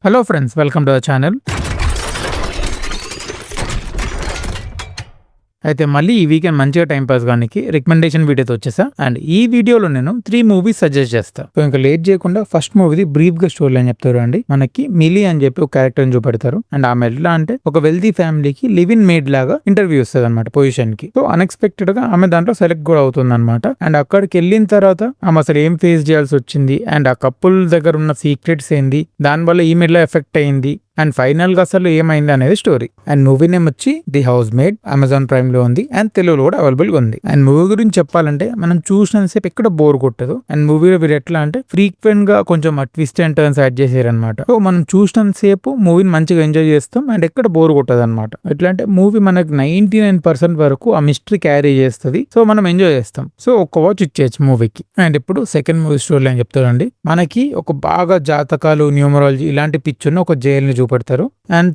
Hello friends, welcome to the channel. అయితే మళ్ళీ ఈ వీకెండ్ మంచిగా టైం పాస్ గానికి రికమెండేషన్ వీడియోతో వచ్చేసా. అండ్ ఈ వీడియోలో నేను 3 మూవీస్ సజెస్ట్ చేస్తా. సో ఇంకా లేట్ చేయకుండా ఫస్ట్ మూవీది బ్రీఫ్ గా స్టోరీ అని చెప్తారు అండి. మనకి మిలీ అని చెప్పి ఒక క్యారెక్టర్ ని చూపెడతారు. అండ్ ఆమె ఎట్లా అంటే ఒక వెల్దీ ఫ్యామిలీకి లివ్ ఇన్ మేడ్ లాగా ఇంటర్వ్యూ వస్తుంది అనమాట పొజిషన్ కి. సో అన్ఎక్స్పెక్టెడ్ గా ఆమె దాంట్లో సెలెక్ట్ కూడా అవుతుంది అనమాట. అండ్ అక్కడికి వెళ్ళిన తర్వాత ఆమె అసలు ఏం ఫేస్ చేయాల్సి వచ్చింది అండ్ ఆ కపుల్ దగ్గర ఉన్న సీక్రెట్స్ ఏంది, దానివల్ల ఈమె ఎట్లా ఎఫెక్ట్ అయింది అండ్ ఫైనల్ గా అసలు ఏమైంది అనేది స్టోరీ. అండ్ మూవీ నేమ్ వచ్చి the house made. Amazon prime లో ఉంది అండ్ తెలుగులో కూడా అవైలబుల్ గా ఉంది. అండ్ మూవీ గురించి చెప్పాలంటే మనం చూసినంతసేపు ఎక్కడ బోర్ కొట్టదు. అండ్ మూవీలో వీరు ఎట్లా అంటే ఫ్రీక్వెంట్ గా కొంచెం ట్విస్ట్ అండ్ టర్న్స్ యాడ్ చేశారనమాట. సో మనం చూసినంతసేపు మూవీని మంచిగా ఎంజాయ్ చేస్తాం అండ్ ఎక్కడ బోర్ కొట్టదు అనమాట. ఎట్లా అంటే మూవీ మనకు 99% వరకు ఆ మిస్టరీ క్యారీ చేస్తుంది. సో మనం ఎంజాయ్ చేస్తాం. సో ఒక వాచ్ ఇచ్చేయచ్చు మూవీకి. అండ్ ఇప్పుడు సెకండ్ మూవీ స్టోరీ అని చెప్తారండి. మనకి ఒక బాగా జాతకాలు, న్యూమరాలజీ ఇలాంటి పిక్చర్ ఒక జైల్ని చూపెడతారు. అండ్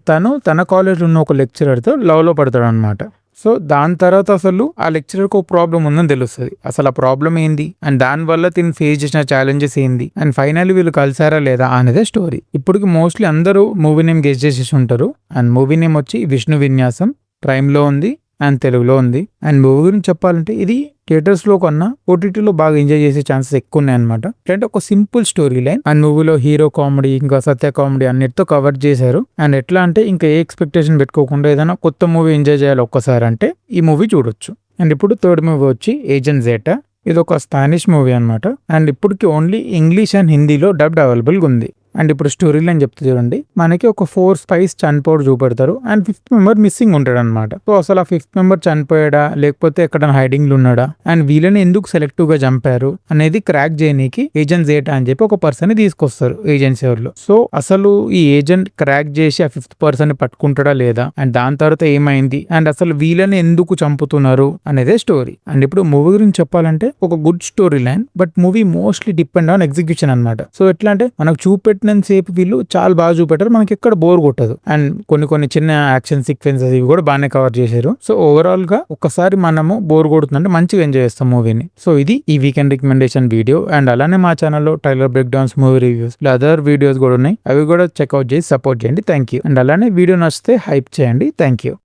తన కాలేజ్ ఉన్న ఒక లెక్చరర్ తో లవ్ లో పడతాడు అనమాట. సో దాని తర్వాత అసలు ఆ లెక్చరర్కి ఒక ప్రాబ్లం ఉందని తెలుస్తుంది. అసలు ఆ ప్రాబ్లం ఏంది అండ్ దాని వల్ల తిని ఫేస్ చేసిన ఛాలెంజెస్ ఏంది అండ్ ఫైనల్లీ వీళ్ళు కలిసారా లేదా అనేదే స్టోరీ. ఇప్పటికి మోస్ట్లీ అందరూ మూవీ నేమ్ గెస్ చేసేసి ఉంటారు. అండ్ మూవీ నేమ్ వచ్చి విష్ణు విన్యాసం. ప్రైమ్ లో ఉంది అండ్ తెలుగులో ఉంది. అండ్ మూవీ గురించి చెప్పాలంటే ఇది థియేటర్స్ లో కన్నా ఓటీటీలో బాగా ఎంజాయ్ చేసే ఛాన్సెస్ ఎక్కువ ఉన్నాయి అనమాట. అంటే ఒక సింపుల్ స్టోరీ లైన్ అండ్ మూవీలో హీరో కామెడీ ఇంకా సత్య కామెడీ అన్నిటితో కవర్ చేశారు. అండ్ ఎట్లా అంటే ఇంకా ఏ ఎక్స్పెక్టేషన్ పెట్టుకోకుండా ఏదైనా కొత్త మూవీ ఎంజాయ్ చేయాలి ఒక్కసారి అంటే ఈ మూవీ చూడొచ్చు. అండ్ ఇప్పుడు థర్డ్ మూవీ వచ్చి ఏజెంట్ జెటా. ఇది ఒక స్పానిష్ మూవీ అనమాట. అండ్ ఇప్పటికి ఓన్లీ ఇంగ్లీష్ అండ్ హిందీలో డబ్డ్ అవైలబుల్ గా ఉంది. అండ్ ఇప్పుడు స్టోరీ లైన్ చెప్తే చూడండి, మనకి ఒక 4 స్పైస్ చనిపోవడం చూపెడతారు అండ్ 5th మెంబర్ మిస్సింగ్ ఉంటాడు అనమాట. సో అసలు ఆ 5th మెంబర్ చనిపోయాడా లేకపోతే ఎక్కడ హైడింగ్ లో ఉన్నాడా అండ్ వీళ్ళని ఎందుకు సెలెక్టివ్ గా చంపారు అనేది క్రాక్ చేయనీకి ఏజెంట్ జేటా అని చెప్పి ఒక పర్సన్ ని తీసుకొస్తారు ఏజెన్సీ ఎవరిలో. సో అసలు ఈ ఏజెంట్ క్రాక్ చేసి ఆ 5th పర్సన్ ని పట్టుకుంటాడా లేదా అండ్ దాని తర్వాత ఏమైంది అండ్ అసలు వీళ్ళని ఎందుకు చంపుతున్నారు అనేదే స్టోరీ. అండ్ ఇప్పుడు మూవీ గురించి చెప్పాలంటే ఒక good story line, but movie mostly depend on execution అనమాట. సో ఎట్లా అంటే మనకు చూపెట్టిన సేపు వీళ్ళు చాలా బాగా చూపెట్టారు, మనకి ఎక్కడ బోర్ కొట్టదు. అండ్ కొన్ని చిన్న యాక్షన్ సీక్వెన్సెస్ ఇవి కూడా బాగానే కవర్ చేశారు. సో ఓవరాల్ గా ఒకసారి మనము బోర్ కొడుతుందంటే మంచిగా ఎంజాయ్ చేస్తాం మూవీని. సో ఇది ఈ వీకెండ్ రికమెండేషన్ వీడియో. అండ్ అలానే మా ఛానల్లో trailer break downs, movie reviews, other videos కూడా ఉన్నాయి. అవి కూడా చెక్అవుట్ చేసి సపోర్ట్ చేయండి. Thank you. అండ్ అలానే వీడియో నచ్చితే హైప్ చేయండి. Thank you.